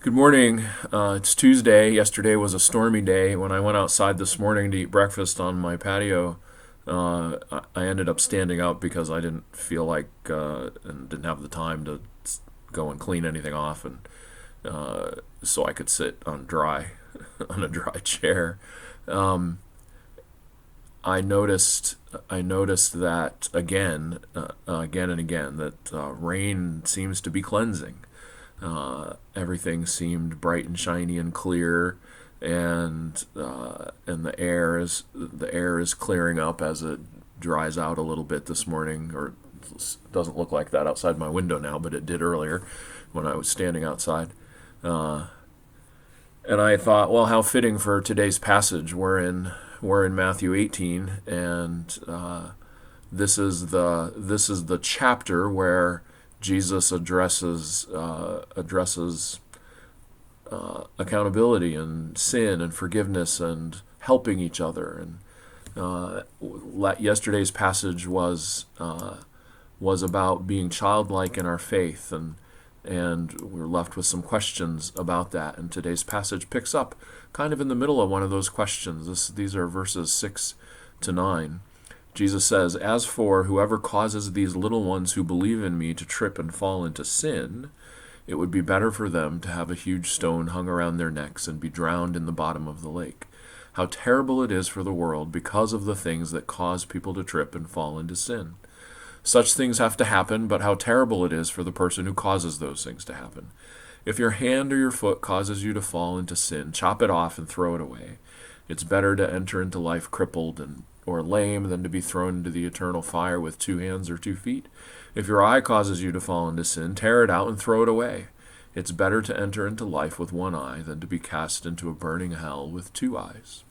Good morning. It's Tuesday. Yesterday was a stormy day. When I went outside this morning to eat breakfast on my patio, I ended up standing up because I didn't feel like and didn't have the time to go and clean anything off, and so I could sit on dry on a dry chair. Um, I noticed that again and again, that rain seems to be cleansing. Everything seemed bright and shiny and clear, and the air is clearing up as it dries out a little bit this morning. Or it doesn't look like that outside my window now, but it did earlier when I was standing outside. Uh, and I thought, well, how fitting for today's passage. We're in Matthew 18, and this is the chapter where Jesus addresses accountability and sin and forgiveness and helping each other. And yesterday's passage was about being childlike in our faith, and we're left with some questions about that. And today's passage picks up kind of in the middle of one of those questions. These are verses 6 to 9. Jesus says, "As for whoever causes these little ones who believe in me to trip and fall into sin, it would be better for them to have a huge stone hung around their necks and be drowned in the bottom of the lake. How terrible it is for the world because of the things that cause people to trip and fall into sin. Such things have to happen, but how terrible it is for the person who causes those things to happen. If your hand or your foot causes you to fall into sin, chop it off and throw it away. It's better to enter into life crippled or lame than to be thrown into the eternal fire with 2 hands or 2 feet. If your eye causes you to fall into sin, tear it out and throw it away. It's better to enter into life with one eye than to be cast into a burning hell with 2 eyes."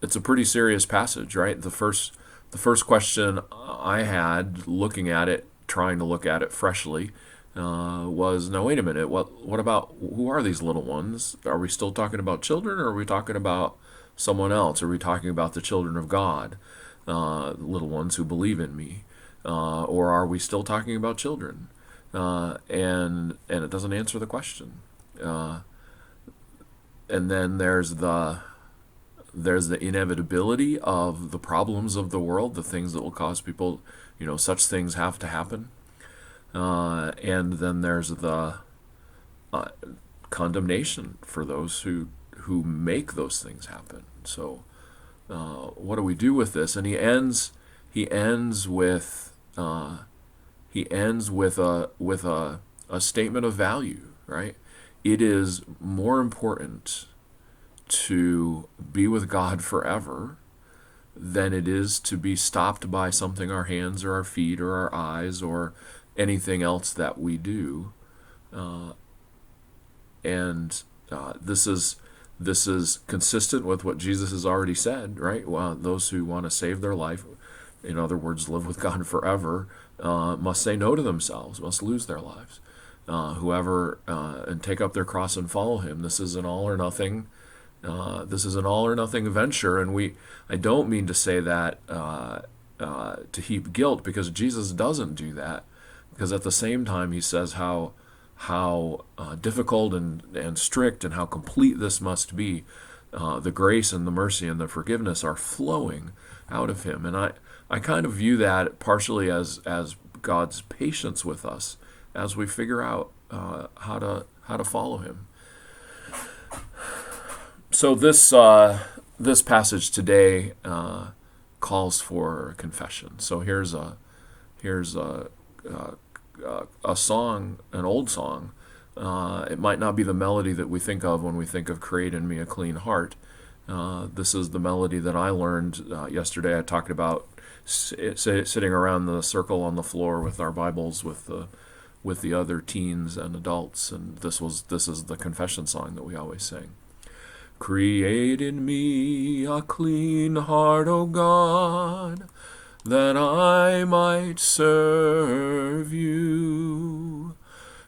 It's a pretty serious passage, right? The first question I had looking at it, trying to look at it freshly, was, now wait a minute, what about, who are these little ones? Are we still talking about children, or are we talking about someone else? Are we talking about the children of God, little ones who believe in me? Or are we still talking about children? And it doesn't answer the question. And then there's the inevitability of the problems of the world, the things that will cause people, such things have to happen. And then there's the condemnation for those who make those things happen. So, what do we do with this? And he ends with a statement of value, right? It is more important to be with God forever than it is to be stopped by something our hands or our feet or our eyes or anything else that we do. And this is consistent with what Jesus has already said, right? Well, those who want to save their life, in other words, live with God forever, must say no to themselves, must lose their lives. And take up their cross and follow him. This is an all or nothing. This is an all or nothing venture, and I don't mean to say that to heap guilt, because Jesus doesn't do that. Because at the same time, he says how difficult and strict and how complete this must be. The grace and the mercy and the forgiveness are flowing out of him, and I kind of view that partially as God's patience with us as we figure out how to follow him. So this passage today calls for confession. So here's a song, an old song. It might not be the melody that we think of when we think of "Create in Me a Clean Heart." This is the melody that I learned yesterday. I talked about sitting around the circle on the floor with our Bibles with the other teens and adults, and this is the confession song that we always sing. Create in me a clean heart, O God, that I might serve you.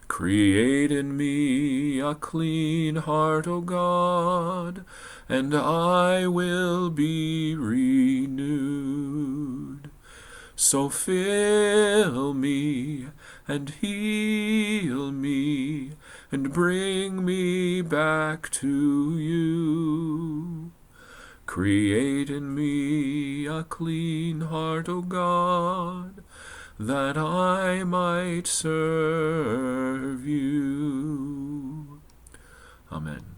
Create in me a clean heart, O God, and I will be renewed. So fill me and heal me, and bring me back to you. Create in me a clean heart, O God, that I might serve you. Amen.